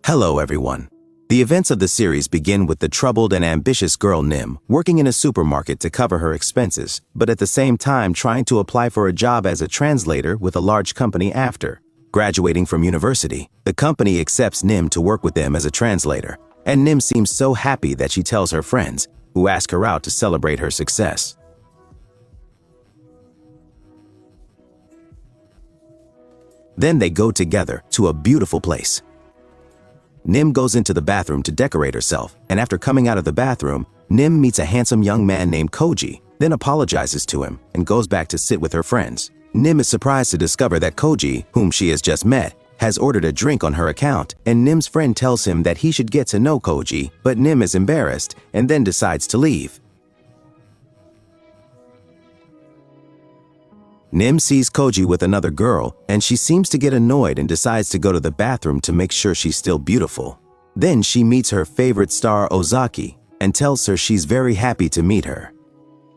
Hello everyone. The events of the series begin with the troubled and ambitious girl Nim working in a supermarket to cover her expenses, but at the same time trying to apply for a job as a translator with a large company after graduating from university. The company accepts Nim to work with them as a translator, and Nim seems so happy that she tells her friends, who ask her out to celebrate her success. Then they go together to a beautiful place. Nim goes into the bathroom to decorate herself, and after coming out of the bathroom, Nim meets a handsome young man named Koji, then apologizes to him and goes back to sit with her friends. Nim is surprised to discover that Koji, whom she has just met, has ordered a drink on her account, and Nim's friend tells him that he should get to know Koji, but Nim is embarrassed and then decides to leave. Nim sees Koji with another girl, and she seems to get annoyed and decides to go to the bathroom to make sure she's still beautiful. Then she meets her favorite star Ozaki and tells her she's very happy to meet her.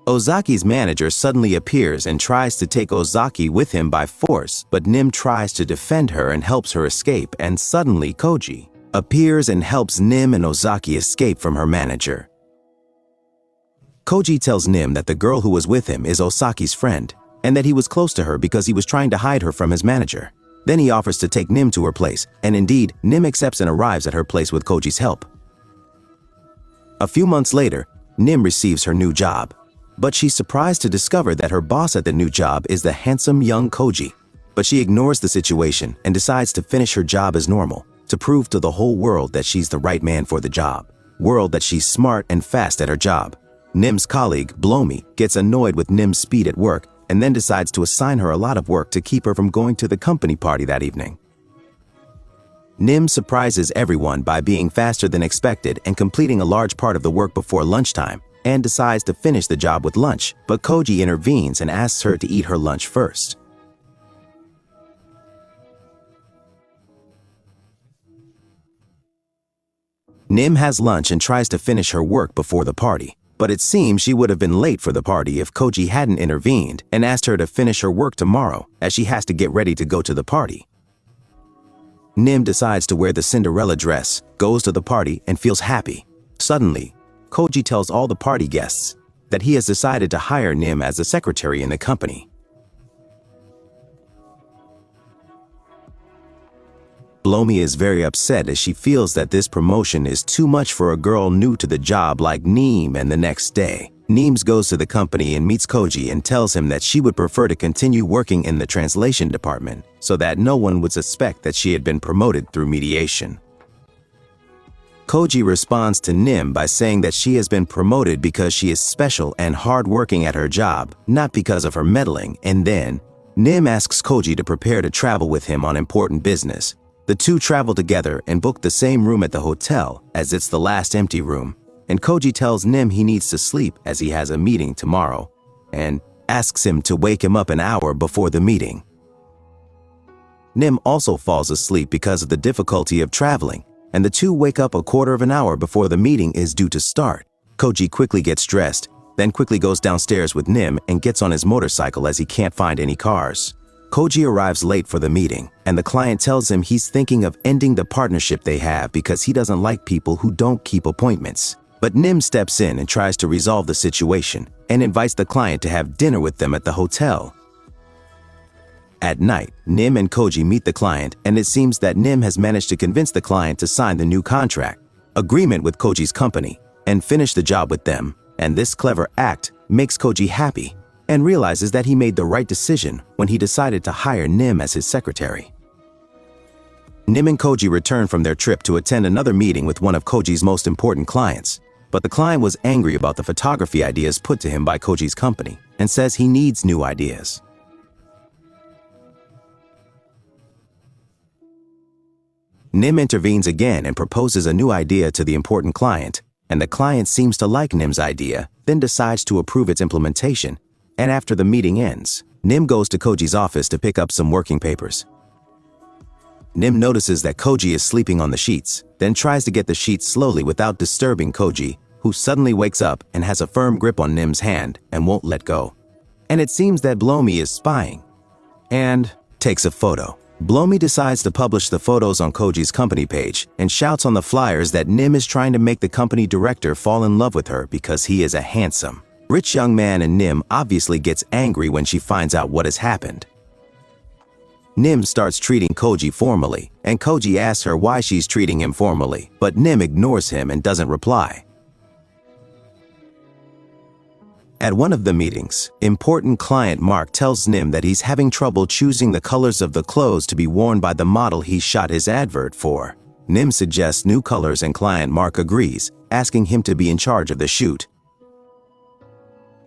Ozaki's manager suddenly appears and tries to take Ozaki with him by force, but Nim tries to defend her and helps her escape, and suddenly Koji appears and helps Nim and Ozaki escape from her manager. Koji tells Nim that the girl who was with him is Osaki's friend, and that he was close to her because he was trying to hide her from his manager. Then he offers to take Nim to her place, and indeed, Nim accepts and arrives at her place with Koji's help. A few months later, Nim receives her new job, but she's surprised to discover that her boss at the new job is the handsome young Koji. But she ignores the situation and decides to finish her job as normal, to prove to the whole world that she's the right man for the job, that she's smart and fast at her job. Nim's colleague, Blomi, gets annoyed with Nim's speed at work and then decides to assign her a lot of work to keep her from going to the company party that evening. Nim surprises everyone by being faster than expected and completing a large part of the work before lunchtime, and decides to finish the job with lunch, but Koji intervenes and asks her to eat her lunch first. Nim has lunch and tries to finish her work before the party. But it seems she would have been late for the party if Koji hadn't intervened and asked her to finish her work tomorrow, as she has to get ready to go to the party. Nim decides to wear the Cinderella dress, goes to the party, and feels happy. Suddenly, Koji tells all the party guests that he has decided to hire Nim as a secretary in the company. Blomi is very upset as she feels that this promotion is too much for a girl new to the job like Nim, and the next day, Nim goes to the company and meets Koji and tells him that she would prefer to continue working in the translation department so that no one would suspect that she had been promoted through mediation. Koji responds to Nim by saying that she has been promoted because she is special and hardworking at her job, not because of her meddling, and then Nim asks Koji to prepare to travel with him on important business. The two travel together and book the same room at the hotel, as it's the last empty room, and Koji tells Nim he needs to sleep as he has a meeting tomorrow, and asks him to wake him up an hour before the meeting. Nim also falls asleep because of the difficulty of traveling, and the two wake up a quarter of an hour before the meeting is due to start. Koji quickly gets dressed, then quickly goes downstairs with Nim and gets on his motorcycle as he can't find any cars. Koji arrives late for the meeting, and the client tells him he's thinking of ending the partnership they have because he doesn't like people who don't keep appointments. But Nim steps in and tries to resolve the situation and invites the client to have dinner with them at the hotel. At night, Nim and Koji meet the client, and it seems that Nim has managed to convince the client to sign the new contract agreement with Koji's company and finish the job with them, and this clever act makes Koji happy and realizes that he made the right decision when he decided to hire Nim as his secretary. Nim and Koji return from their trip to attend another meeting with one of Koji's most important clients, but the client was angry about the photography ideas put to him by Koji's company and says he needs new ideas. Nim intervenes again and proposes a new idea to the important client, and the client seems to like Nim's idea, then decides to approve its implementation. And after the meeting ends, Nim goes to Koji's office to pick up some working papers. Nim notices that Koji is sleeping on the sheets, then tries to get the sheets slowly without disturbing Koji, who suddenly wakes up and has a firm grip on Nim's hand and won't let go. And it seems that Blomi is spying and takes a photo. Blomi decides to publish the photos on Koji's company page and shouts on the flyers that Nim is trying to make the company director fall in love with her because he is a handsome, rich young man, and Nim obviously gets angry when she finds out what has happened. Nim starts treating Koji formally, and Koji asks her why she's treating him formally, but Nim ignores him and doesn't reply. At one of the meetings, important client Mark tells Nim that he's having trouble choosing the colors of the clothes to be worn by the model he shot his advert for. Nim suggests new colors and client Mark agrees, asking him to be in charge of the shoot.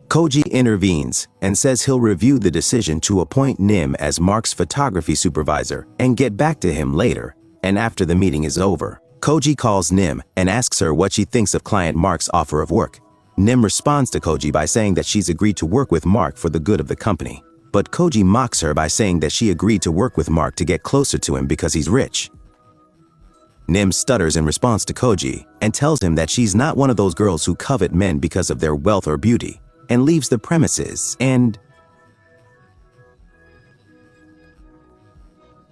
Koji intervenes and says he'll review the decision to appoint Nim as Mark's photography supervisor and get back to him later. And after the meeting is over, Koji calls Nim and asks her what she thinks of client Mark's offer of work. Nim responds to Koji by saying that she's agreed to work with Mark for the good of the company. But Koji mocks her by saying that she agreed to work with Mark to get closer to him because he's rich. Nim stutters in response to Koji and tells him that she's not one of those girls who covet men because of their wealth or beauty, and leaves the premises. And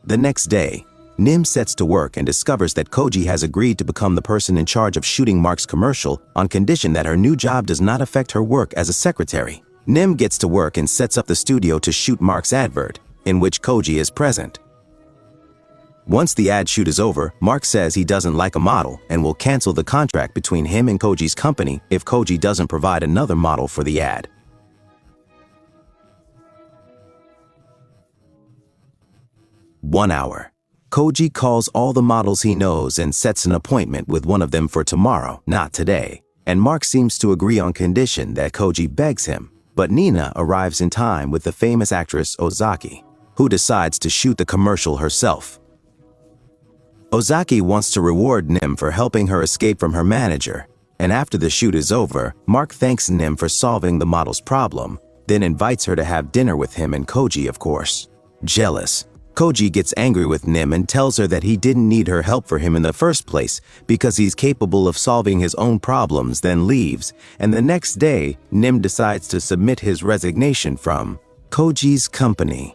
the next day, Nim sets to work and discovers that Koji has agreed to become the person in charge of shooting Mark's commercial on condition that her new job does not affect her work as a secretary. Nim gets to work and sets up the studio to shoot Mark's advert, in which Koji is present. Once the ad shoot is over, Mark says he doesn't like a model and will cancel the contract between him and Koji's company if Koji doesn't provide another model for the ad. One hour. Koji calls all the models he knows and sets an appointment with one of them for tomorrow, not today. And Mark seems to agree on condition that Koji begs him. But Nina arrives in time with the famous actress Ozaki, who decides to shoot the commercial herself. Ozaki wants to reward Nim for helping her escape from her manager. And after the shoot is over, Mark thanks Nim for solving the model's problem, then invites her to have dinner with him and Koji, of course. Jealous, Koji gets angry with Nim and tells her that he didn't need her help for him in the first place because he's capable of solving his own problems, then leaves. And the next day, Nim decides to submit his resignation from Koji's company.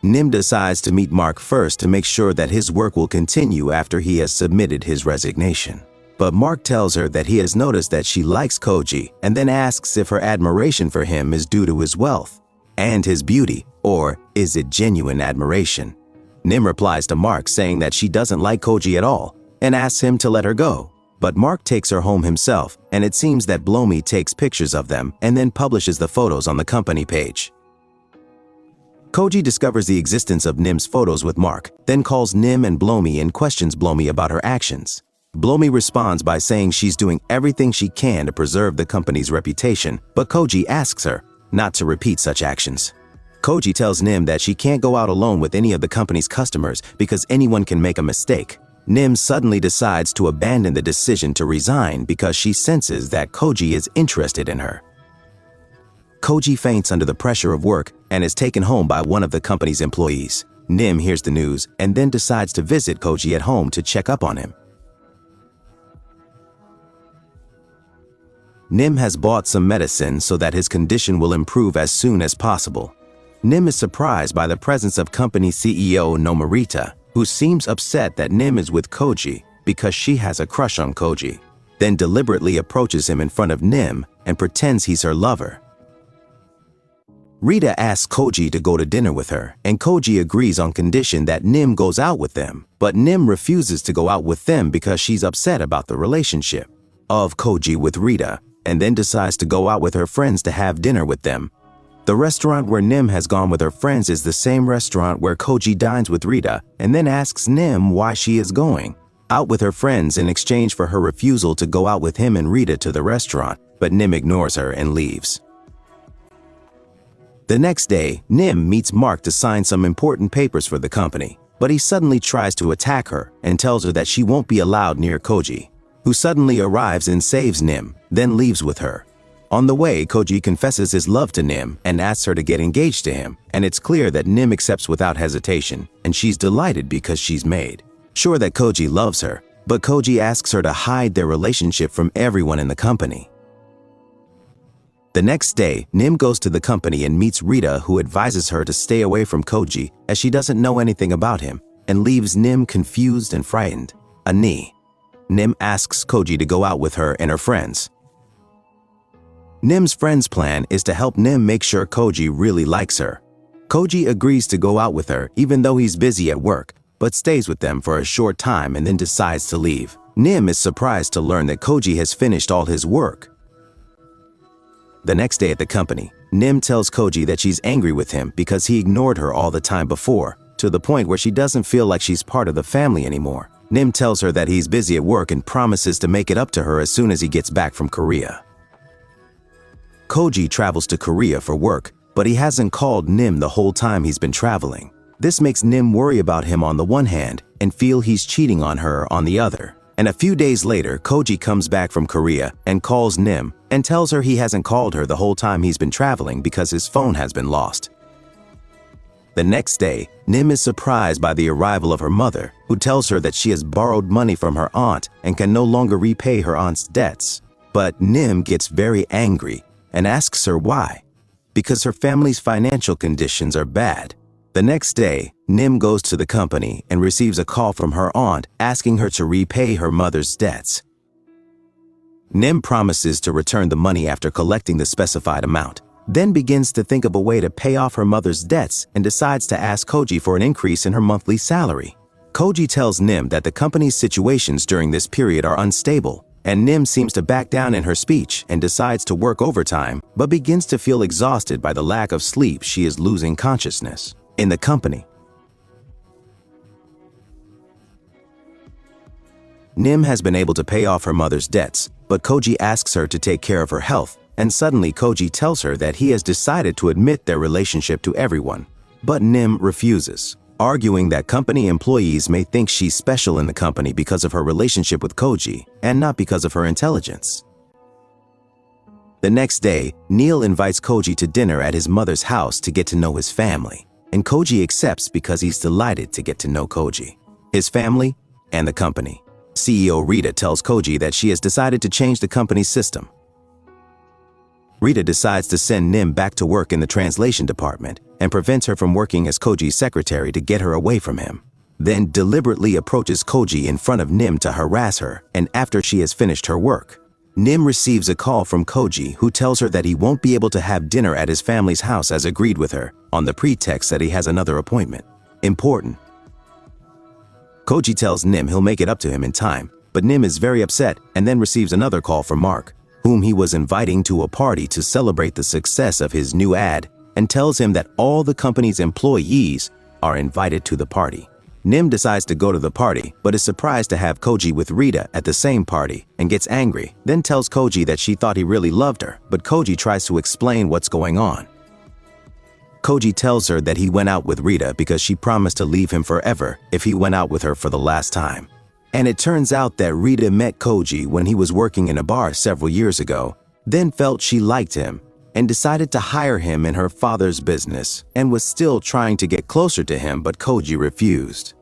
Nim decides to meet Mark first to make sure that his work will continue after he has submitted his resignation. But Mark tells her that he has noticed that she likes Koji and then asks if her admiration for him is due to his wealth and his beauty, or is it genuine admiration? Nim replies to Mark saying that she doesn't like Koji at all and asks him to let her go. But Mark takes her home himself, and it seems that Blomi takes pictures of them and then publishes the photos on the company page. Koji discovers the existence of Nim's photos with Mark, then calls Nim and Blomi and questions Blomi about her actions. Blomi responds by saying she's doing everything she can to preserve the company's reputation, but Koji asks her not to repeat such actions. Koji tells Nim that she can't go out alone with any of the company's customers because anyone can make a mistake. Nim suddenly decides to abandon the decision to resign because she senses that Koji is interested in her. Koji faints under the pressure of work and is taken home by one of the company's employees. Nim hears the news and then decides to visit Koji at home to check up on him. Nim has bought some medicine so that his condition will improve as soon as possible. Nim is surprised by the presence of company CEO Nomorita, who seems upset that Nim is with Koji because she has a crush on Koji, then deliberately approaches him in front of Nim and pretends he's her lover. Rita asks Koji to go to dinner with her, and Koji agrees on condition that Nim goes out with them, but Nim refuses to go out with them because she's upset about the relationship of Koji with Rita, and then decides to go out with her friends to have dinner with them. The restaurant where Nim has gone with her friends is the same restaurant where Koji dines with Rita and then asks Nim why she is going out with her friends in exchange for her refusal to go out with him and Rita to the restaurant, but Nim ignores her and leaves. The next day, Nim meets Mark to sign some important papers for the company, but he suddenly tries to attack her and tells her that she won't be allowed near Koji, who suddenly arrives and saves Nim, then leaves with her. On the way, Koji confesses his love to Nim and asks her to get engaged to him, and it's clear that Nim accepts without hesitation, and she's delighted because she's made sure that Koji loves her, but Koji asks her to hide their relationship from everyone in the company. The next day, Nim goes to the company and meets Rita, who advises her to stay away from Koji as she doesn't know anything about him, and leaves Nim confused and frightened. Nim asks Koji to go out with her and her friends. Nim's friend's plan is to help Nim make sure Koji really likes her. Koji agrees to go out with her even though he's busy at work, but stays with them for a short time and then decides to leave. Nim is surprised to learn that Koji has finished all his work. The next day at the company, Nim tells Koji that she's angry with him because he ignored her all the time before, to the point where she doesn't feel like she's part of the family anymore. Nim tells her that he's busy at work and promises to make it up to her as soon as he gets back from Korea. Koji travels to Korea for work, but he hasn't called Nim the whole time he's been traveling. This makes Nim worry about him on the one hand and feel he's cheating on her on the other. And a few days later, Koji comes back from Korea and calls Nim and tells her he hasn't called her the whole time he's been traveling because his phone has been lost. The next day, Nim is surprised by the arrival of her mother, who tells her that she has borrowed money from her aunt and can no longer repay her aunt's debts. But Nim gets very angry and asks her why. Because her family's financial conditions are bad. The next day, Nim goes to the company and receives a call from her aunt asking her to repay her mother's debts. Nim promises to return the money after collecting the specified amount, then begins to think of a way to pay off her mother's debts and decides to ask Koji for an increase in her monthly salary. Koji tells Nim that the company's situations during this period are unstable, and Nim seems to back down in her speech and decides to work overtime, but begins to feel exhausted by the lack of sleep. She is losing consciousness. In the company, Nim has been able to pay off her mother's debts, but Koji asks her to take care of her health, and suddenly Koji tells her that he has decided to admit their relationship to everyone. But Nim refuses, arguing that company employees may think she's special in the company because of her relationship with Koji, and not because of her intelligence. The next day, Neil invites Koji to dinner at his mother's house to get to know his family. And Koji accepts because he's delighted to get to know Koji, his family, and the company. CEO Rita tells Koji that she has decided to change the company's system. Rita decides to send Nim back to work in the translation department and prevents her from working as Koji's secretary to get her away from him. Then deliberately approaches Koji in front of Nim to harass her, and after she has finished her work, Nim receives a call from Koji, who tells her that he won't be able to have dinner at his family's house as agreed with her, on the pretext that he has another appointment. Important. Koji tells Nim he'll make it up to him in time, but Nim is very upset and then receives another call from Mark, whom he was inviting to a party to celebrate the success of his new ad, and tells him that all the company's employees are invited to the party. Nim decides to go to the party, but is surprised to have Koji with Rita at the same party and gets angry, then tells Koji that she thought he really loved her, but Koji tries to explain what's going on. Koji tells her that he went out with Rita because she promised to leave him forever if he went out with her for the last time. And it turns out that Rita met Koji when he was working in a bar several years ago, then felt she liked him, and decided to hire him in her father's business, and was still trying to get closer to him, but Koji refused.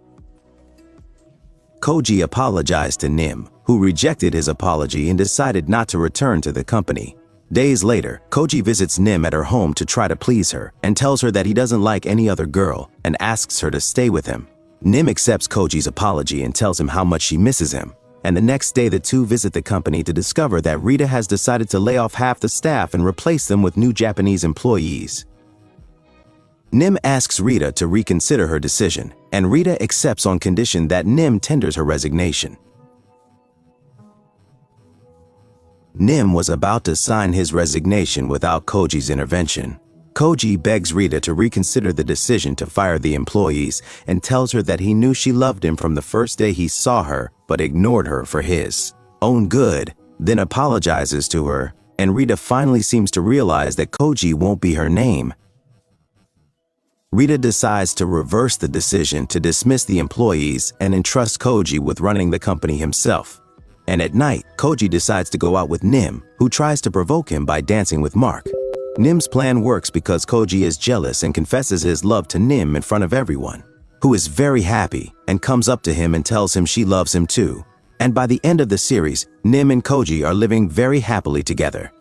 Koji apologized to Nim, who rejected his apology and decided not to return to the company. Days later, Koji visits Nim at her home to try to please her and tells her that he doesn't like any other girl and asks her to stay with him. Nim accepts Koji's apology and tells him how much she misses him. And the next day, the two visit the company to discover that Rita has decided to lay off half the staff and replace them with new Japanese employees. Nim asks Rita to reconsider her decision, and Rita accepts on condition that Nim tenders her resignation. Nim was about to sign his resignation without Koji's intervention. Koji begs Rita to reconsider the decision to fire the employees and tells her that he knew she loved him from the first day he saw her, but ignored her for his own good, then apologizes to her, and Rita finally seems to realize that Koji won't be her name. Rita decides to reverse the decision to dismiss the employees and entrust Koji with running the company himself. And at night, Koji decides to go out with Nim, who tries to provoke him by dancing with Mark. Nim's plan works because Koji is jealous and confesses his love to Nim in front of everyone, who is very happy and comes up to him and tells him she loves him too. And by the end of the series, Nim and Koji are living very happily together.